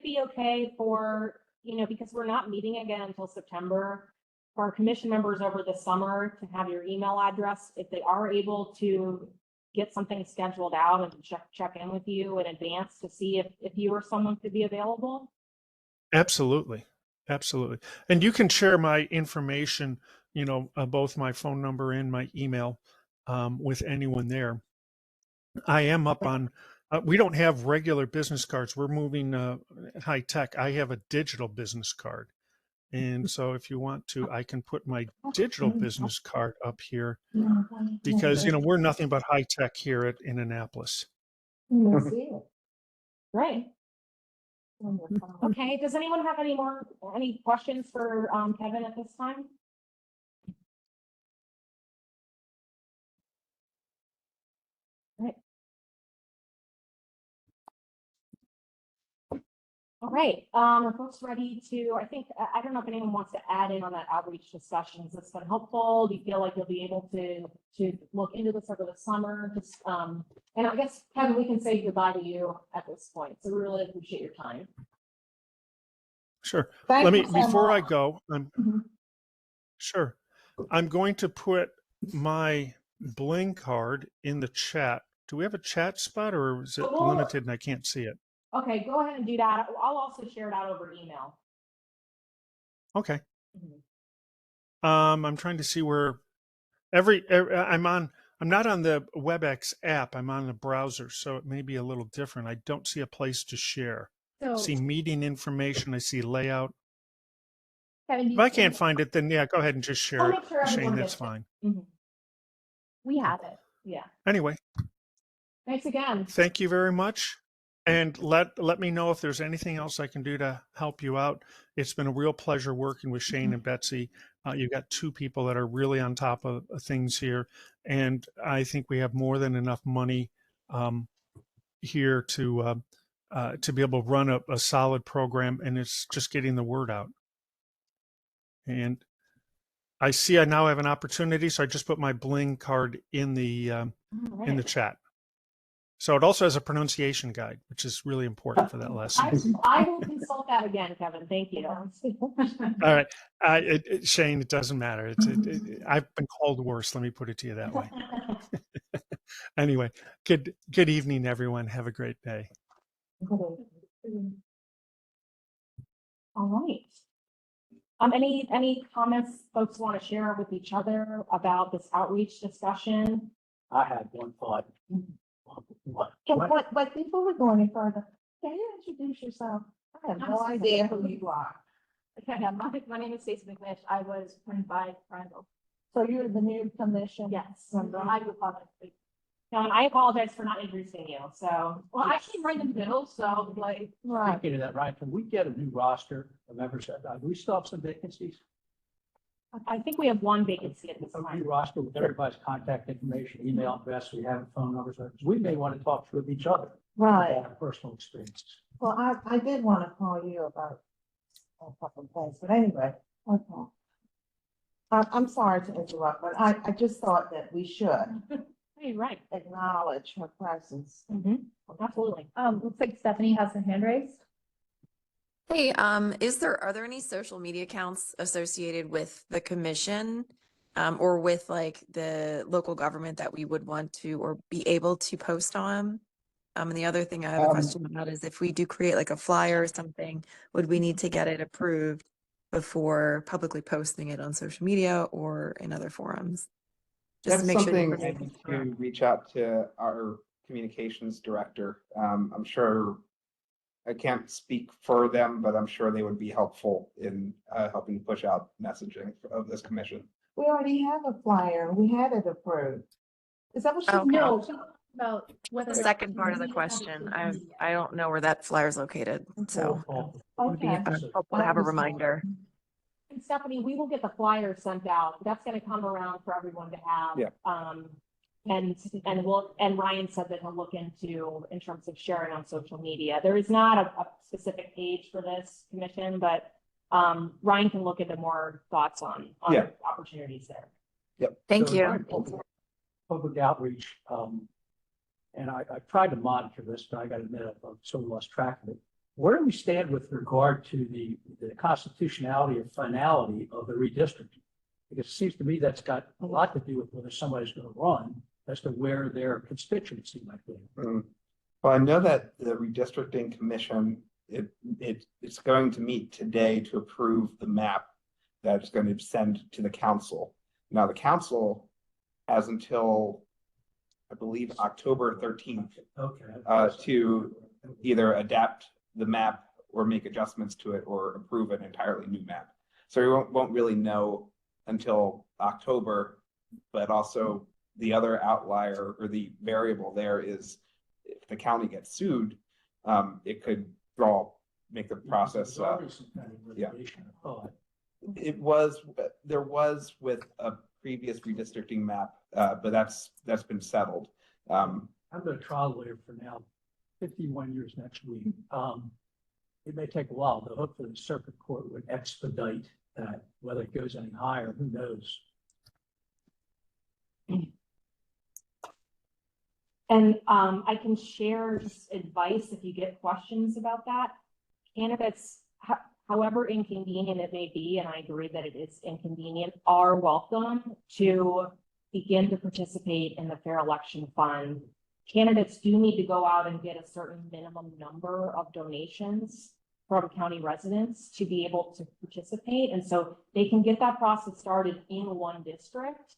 [SPEAKER 2] be okay for, because we're not meeting again until September, for our commission members over the summer to have your email address, if they are able to get something scheduled out and check in with you in advance to see if you or someone could be available?
[SPEAKER 4] Absolutely. Absolutely. And you can share my information, both my phone number and my email, with anyone there. I am up on, we don't have regular business cards. We're moving high tech. I have a digital business card. And so if you want to, I can put my digital business card up here because, we're nothing but high tech here in Annapolis.
[SPEAKER 2] Right. Okay, does anyone have any questions for Kevin at this time? Right. All right, are folks ready to, I don't know if anyone wants to add in on that outreach discussion. Has this been helpful? Do you feel like you'll be able to look into this over the summer? And I guess, Kevin, we can say goodbye to you at this point. So we really appreciate your time.
[SPEAKER 4] Sure.
[SPEAKER 6] Thank you so
[SPEAKER 4] before I
[SPEAKER 6] much.
[SPEAKER 4] go,
[SPEAKER 2] Mhm.
[SPEAKER 4] Sure. I'm going to put my Bling card in the chat. Do we have a chat spot or is it limited and I can't see it?
[SPEAKER 2] Okay, go ahead and do that. I'll also share it out over email.
[SPEAKER 4] Okay.
[SPEAKER 2] Mhm.
[SPEAKER 4] I'm trying to see where I'm not on the WebEx app. I'm on the browser, so it may be a little different. I don't see a place to share.
[SPEAKER 5] So,
[SPEAKER 4] See meeting information. I see layout.
[SPEAKER 5] Kevin,
[SPEAKER 4] If I can't find it, then yeah, go ahead and just share
[SPEAKER 2] I'll
[SPEAKER 4] it,
[SPEAKER 2] make sure everyone
[SPEAKER 4] Shane. That's
[SPEAKER 2] gets it.
[SPEAKER 4] fine.
[SPEAKER 2] Mhm.
[SPEAKER 5] we have it.
[SPEAKER 2] Yeah,
[SPEAKER 4] Anyway,
[SPEAKER 2] thanks again.
[SPEAKER 4] thank you very much. And let me know if there's anything else I can do to help you out. It's been a real pleasure working with Shane and Betsy. You've got two people that are really on top of things here. And I think we have more than enough money here to be able to run a solid program. And it's just getting the word out. And I see I now have an opportunity. So I just put my Bling card in the chat. So it also has a pronunciation guide, which is really important for that lesson.
[SPEAKER 2] I will consult that again, Kevin. Thank you.
[SPEAKER 4] All right. Shane, it doesn't matter. I've been called worse. Let me put it to you that way. Anyway, good evening, everyone. Have a great day.
[SPEAKER 2] All right. Any comments folks want to share with each other about this outreach discussion?
[SPEAKER 3] I had one thought.
[SPEAKER 6] But before we go any further, can you introduce yourself? I have no idea who you are.
[SPEAKER 7] Okay, my name is Stacey McNish. I was appointed by Randall.
[SPEAKER 6] So you're the new commission?
[SPEAKER 7] Yes,
[SPEAKER 6] member?
[SPEAKER 7] I do apologize.
[SPEAKER 2] No, and I apologize for not introducing you. So,
[SPEAKER 7] Well, I came right in the middle, so like,
[SPEAKER 6] Right.
[SPEAKER 3] Speaking of that, Ryan, can we get a new roster of members? Do we still have some vacancies?
[SPEAKER 2] I think we have one vacancy at this
[SPEAKER 3] A
[SPEAKER 2] time.
[SPEAKER 3] new roster with everybody's contact information, email address, we have phone numbers. We may want to talk with each other.
[SPEAKER 6] Right.
[SPEAKER 3] About our personal experiences.
[SPEAKER 6] Well, I did want to call you about a couple of things, but anyway, okay. I'm sorry to interrupt, but I just thought that we should
[SPEAKER 2] Hey, right.
[SPEAKER 6] acknowledge her presence.
[SPEAKER 2] Absolutely.
[SPEAKER 5] Looks like Stephanie has her hand raised.
[SPEAKER 8] Hey, are there any social media accounts associated with the commission, or with like the local government that we would want to or be able to post on? And the other thing I have a
[SPEAKER 1] Um,
[SPEAKER 8] question about is if we do create like a flyer or something, would we need to get it approved before publicly posting it on social media or in other forums? Just to
[SPEAKER 1] That's
[SPEAKER 8] make sure. the
[SPEAKER 1] something I
[SPEAKER 8] information
[SPEAKER 1] need
[SPEAKER 8] is correct.
[SPEAKER 1] to reach out to our communications director. I'm sure I can't speak for them, but I'm sure they would be helpful in helping push out messaging of this commission.
[SPEAKER 6] We already have a flyer. We had it approved. Is that what she?
[SPEAKER 8] Okay.
[SPEAKER 5] No, about
[SPEAKER 8] The
[SPEAKER 5] whether.
[SPEAKER 8] second part of the question, I don't know where that flyer is located, so it would be
[SPEAKER 6] Okay.
[SPEAKER 8] helpful to have a reminder.
[SPEAKER 2] And Stephanie, we will get the flyer sent out. That's gonna come around for everyone to have.
[SPEAKER 1] Yeah.
[SPEAKER 2] And Ryan said that he'll look into in terms of sharing on social media. There is not a specific page for this commission, but Ryan can look into more thoughts on
[SPEAKER 1] Yeah.
[SPEAKER 2] opportunities there.
[SPEAKER 1] Yep.
[SPEAKER 8] Thank
[SPEAKER 3] So
[SPEAKER 8] you.
[SPEAKER 3] regarding Public outreach, and I tried to monitor this, but I got to admit, I've sort of lost track of it. Where do we stand with regard to the constitutionality or finality of the redistricting? Because it seems to me that's got a lot to do with whether somebody's going to run as to where their constituency might be.
[SPEAKER 1] Well, I know that the redistricting commission, it's going to meet today to approve the map that it's going to send to the council. Now, the council has until, I believe, October 13th
[SPEAKER 3] Okay.
[SPEAKER 1] to either adapt the map or make adjustments to it or approve an entirely new map. So we won't really know until October, but also the other outlier or the variable there is if the county gets sued, it could make the process.
[SPEAKER 3] There's already some kind of
[SPEAKER 1] yeah.
[SPEAKER 3] litigation, I thought.
[SPEAKER 1] There was with a previous redistricting map, but that's been settled.
[SPEAKER 3] I'm a trial lawyer for now, 51 years next week. It may take a while, though. Hopefully the circuit court would expedite that. Whether it goes any higher, who knows?
[SPEAKER 2] And I can share just advice if you get questions about that. Candidates, however inconvenient it may be, and I agree that it is inconvenient, are welcome to begin to participate in the Fair Election Fund. Candidates do need to go out and get a certain minimum number of donations from county residents to be able to participate. And so they can get that process started in one district.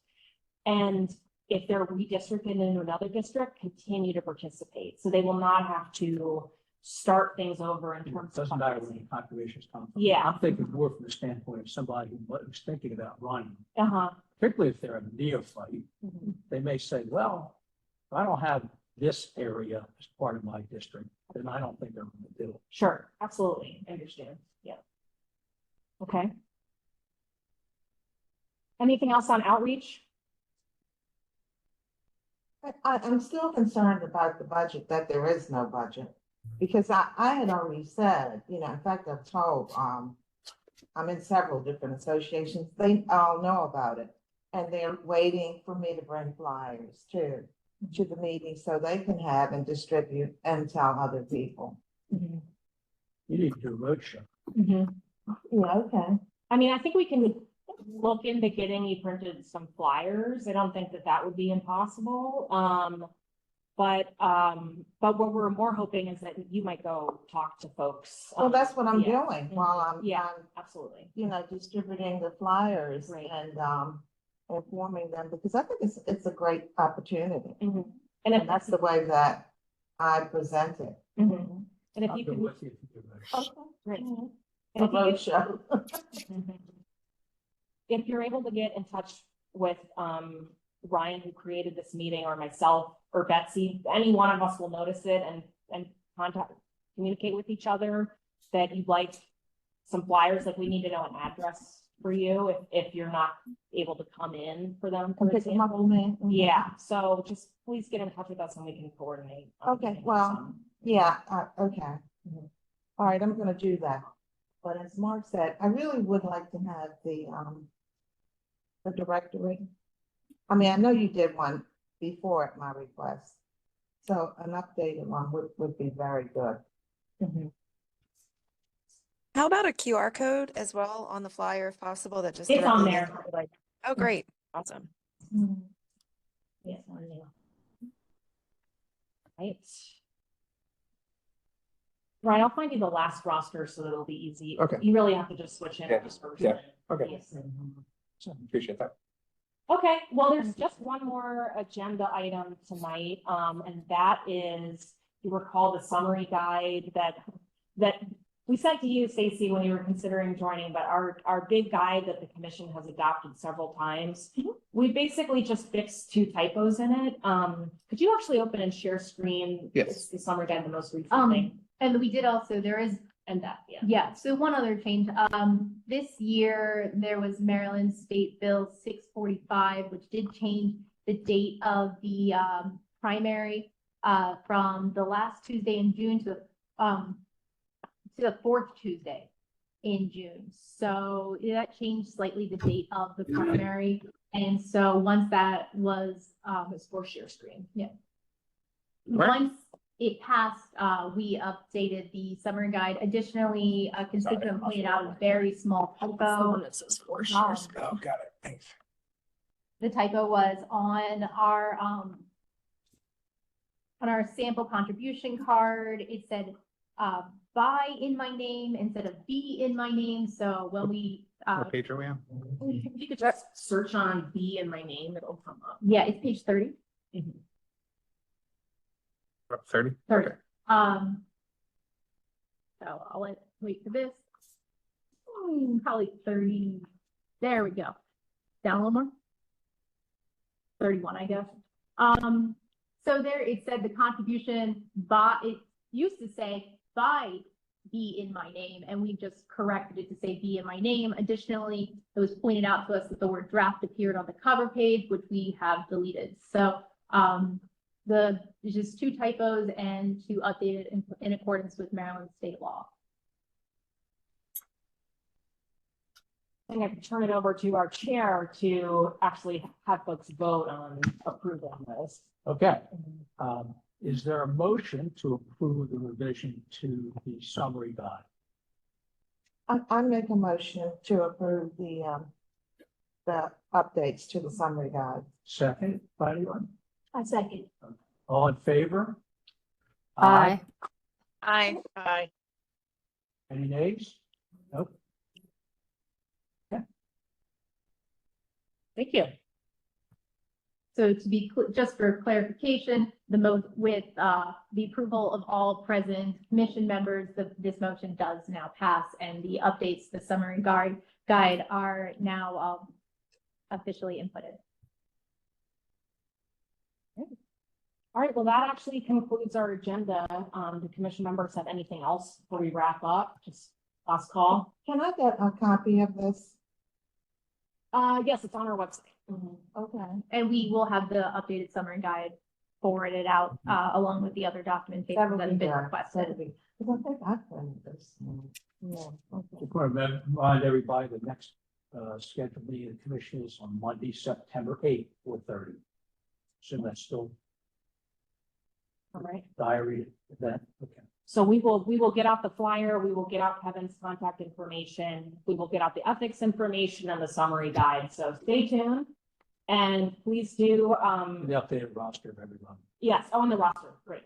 [SPEAKER 2] And if they're redistricted into another district, continue to participate. So they will not have to start things over in
[SPEAKER 3] It
[SPEAKER 2] terms of.
[SPEAKER 3] doesn't matter where the contributions come from.
[SPEAKER 2] Yeah.
[SPEAKER 3] I'm thinking more from the standpoint of somebody who's thinking about running,
[SPEAKER 2] Uh-huh.
[SPEAKER 3] particularly if they're a neophyte.
[SPEAKER 2] Mhm.
[SPEAKER 3] They may say, well, if I don't have this area as part of my district, then I don't think I'm going to do it.
[SPEAKER 2] Sure, absolutely. I understand. Yeah. Okay. Anything else on outreach?
[SPEAKER 6] I'm still concerned about the budget, that there is no budget. Because I had already said, in fact, I've told, I'm in several different associations, they all know about it. And they're waiting for me to bring flyers to the meeting so they can have and distribute and tell other people.
[SPEAKER 2] Mhm.
[SPEAKER 3] You need to do a roadshow.
[SPEAKER 2] Mhm.
[SPEAKER 6] Yeah, okay.
[SPEAKER 2] I mean, I think we can look into getting you printed some flyers. I don't think that would be impossible. But what we're more hoping is that you might go talk to folks.
[SPEAKER 6] Well, that's what I'm
[SPEAKER 2] yeah.
[SPEAKER 6] doing while I'm,
[SPEAKER 2] Yeah, absolutely.
[SPEAKER 6] distributing the flyers
[SPEAKER 2] Right.
[SPEAKER 6] and, informing them, because I think it's a great opportunity.
[SPEAKER 2] Mhm. And if
[SPEAKER 6] And that's the way that I present it.
[SPEAKER 2] Mhm. And if
[SPEAKER 3] I'll
[SPEAKER 2] you
[SPEAKER 3] go
[SPEAKER 2] can.
[SPEAKER 3] with you if you do a roadshow.
[SPEAKER 2] Right.
[SPEAKER 6] Mhm.
[SPEAKER 2] And
[SPEAKER 6] A
[SPEAKER 2] if you get-
[SPEAKER 6] roadshow.
[SPEAKER 2] Mhm. If you're able to get in touch with Ryan, who created this meeting, or myself or Betsy, any one of us will notice it and communicate with each other that you'd like some flyers, like we need to know an address for you if you're not able to come in for them. for
[SPEAKER 6] Pick them up,
[SPEAKER 2] example.
[SPEAKER 6] man. Mhm.
[SPEAKER 2] Yeah, so just please get in touch with us and we can coordinate. on
[SPEAKER 6] Okay,
[SPEAKER 2] getting
[SPEAKER 6] well,
[SPEAKER 2] some.
[SPEAKER 6] Yeah, okay.
[SPEAKER 2] Mhm.
[SPEAKER 6] All right, I'm gonna do that. But as Mark said, I really would like to have the directory. I mean, I know you did one before at my request. So an updated one would be very good.
[SPEAKER 2] Mhm.
[SPEAKER 8] How about a QR code as well on the flyer if possible that just
[SPEAKER 2] It's on
[SPEAKER 8] directly
[SPEAKER 2] there.
[SPEAKER 8] links to, like, oh, great. Awesome.
[SPEAKER 2] Yes, on there. Right. Right, I'll find you the last roster so that it'll be easy.
[SPEAKER 1] Okay.
[SPEAKER 2] You really have to just switch in.
[SPEAKER 1] Yeah,
[SPEAKER 2] this person.
[SPEAKER 1] yeah, okay.
[SPEAKER 2] Yes.
[SPEAKER 1] Appreciate that.
[SPEAKER 2] Okay, well, there's just one more agenda item tonight, and that is, you recall the summary guide that we sent to you, Stacy, when you were considering joining, but our big guide that the commission has adopted several times. We basically just fixed 2 typos in it. Could you actually open and share screen?
[SPEAKER 1] Yes.
[SPEAKER 2] It's the summary guide, the most recent thing,
[SPEAKER 5] And we did also, there is,
[SPEAKER 2] and that, yeah.
[SPEAKER 5] yeah, so one other change, this year, there was Maryland State Bill 645, which did change the date of the, primary, from the last Tuesday in June to the 4th Tuesday in June. So that changed slightly the date of the primary. And so once that was,
[SPEAKER 2] It's for share screen.
[SPEAKER 1] Right.
[SPEAKER 5] once it passed, we updated the summary guide. Additionally, a constituent pointed out a very small typo.
[SPEAKER 2] that says for
[SPEAKER 5] Um,
[SPEAKER 1] Oh, got it. Thanks.
[SPEAKER 5] The typo was on our sample contribution card. It said, buy in my name instead of be in my name. So when we,
[SPEAKER 1] What page are we on?
[SPEAKER 2] You could just search on B in my name, it'll come up.
[SPEAKER 5] yeah, it's page 30.
[SPEAKER 1] We're up 30?
[SPEAKER 5] 30.
[SPEAKER 1] Okay.
[SPEAKER 5] So I'll wait for this. Probably 30. There we go. Down a little more. 31, I guess. So there it said the contribution by, it used to say by be in my name, and we just corrected it to say be in my name. Additionally, it was pointed out to us that the word draft appeared on the cover page, which we have deleted. So there's just 2 typos and to update it in accordance with Maryland state law.
[SPEAKER 2] I think I can turn it over to our chair to actually have folks vote on approving this.
[SPEAKER 3] Okay. Is there a motion to approve the revision to the summary guide?
[SPEAKER 6] I make a motion to approve the updates to the summary guide.
[SPEAKER 3] Second, by anyone?
[SPEAKER 7] I second.
[SPEAKER 3] All in favor?
[SPEAKER 8] Aye.
[SPEAKER 9] Aye.
[SPEAKER 3] Any nays? Nope.
[SPEAKER 2] Thank you.
[SPEAKER 5] So to be just for clarification, with the approval of all present commission members, this motion does now pass, and the updates, the summary guide are now officially inputted.
[SPEAKER 2] All right, well, that actually concludes our agenda. The commission members have anything else before we wrap up? Just last call.
[SPEAKER 6] Can I get a copy of this?
[SPEAKER 2] Yes, it's on our website.
[SPEAKER 6] Okay.
[SPEAKER 5] And we will have the updated summary guide forwarded out along with the other documentation
[SPEAKER 6] That would
[SPEAKER 5] that's
[SPEAKER 6] be
[SPEAKER 5] been
[SPEAKER 6] done.
[SPEAKER 5] requested.
[SPEAKER 6] Because I think I printed this. Yeah, okay.
[SPEAKER 3] Just want to remind everybody the next scheduled meeting of the commission is on Monday, September 8th, 4:30. Assume that's still
[SPEAKER 2] All right.
[SPEAKER 3] diary event. Okay.
[SPEAKER 2] So we will get out the flyer. We will get out Kevin's contact information. We will get out the ethics information and the summary guide. So stay tuned. And please do,
[SPEAKER 3] The updated roster of everyone.
[SPEAKER 2] yes, oh, and the roster, great.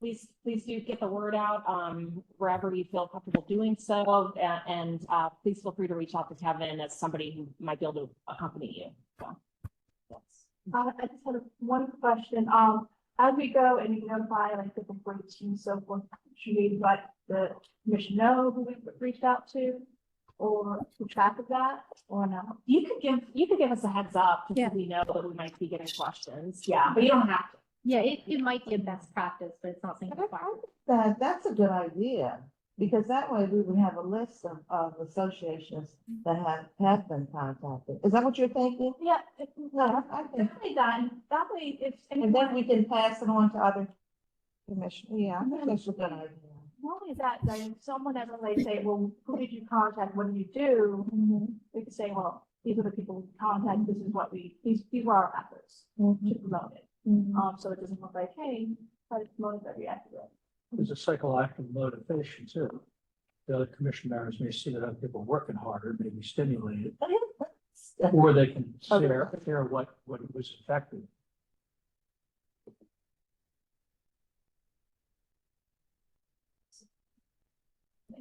[SPEAKER 2] Please do get the word out, wherever you feel comfortable doing so. And please feel free to reach out to Kevin as somebody who might be able to accompany you. So, yes.
[SPEAKER 7] I just had one question. As we go and you notify like different groups and so forth, should we let the commission know who we reached out to or keep track of that or no?
[SPEAKER 2] You could give us a heads up just so we know that we might be getting questions. Yeah, but you don't have to.
[SPEAKER 5] Yeah, it might be a best practice, but it's not something
[SPEAKER 6] I
[SPEAKER 5] required.
[SPEAKER 6] think that's a good idea, because that way we would have a list of associations that have been contacted. Is that what you're thinking?
[SPEAKER 7] Yeah,
[SPEAKER 6] No, I think,
[SPEAKER 7] definitely done. That way if
[SPEAKER 6] and
[SPEAKER 7] anyone,
[SPEAKER 6] then we can pass it on to other commissioners. Yeah, I think that's a good idea.
[SPEAKER 7] not only that, like if someone ever may say, well, who did you contact? What did you do? We could say, well, these are the people we contacted. This is what these were our efforts to promote it. So it doesn't look like, hey, try to promote it every activity.
[SPEAKER 3] There's a psychological motivation too. The other commission members may see that other people are working harder, maybe stimulated, or they can share what was effective.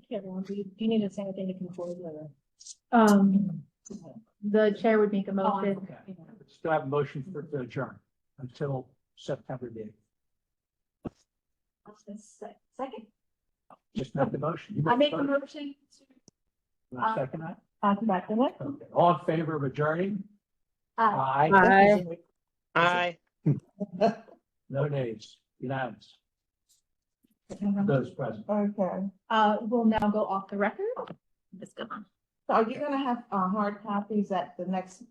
[SPEAKER 2] can't remember. Do you need to say anything to conclude or?
[SPEAKER 5] The chair would make a
[SPEAKER 2] Oh,
[SPEAKER 5] motion.
[SPEAKER 3] Okay. Still have a motion for the adjourn until September the 8th.
[SPEAKER 7] Second,
[SPEAKER 3] Just make the motion. You
[SPEAKER 7] I make a
[SPEAKER 3] the
[SPEAKER 7] motion to,
[SPEAKER 3] You want to second that?
[SPEAKER 2] Back to what?
[SPEAKER 3] Okay. All in favor of adjourning? Aye.
[SPEAKER 9] Aye.
[SPEAKER 3] No nays. Unanimous. Those present.
[SPEAKER 6] Okay.
[SPEAKER 5] We'll now go off the record. Just go on.
[SPEAKER 6] So are you gonna have, hard copies at the next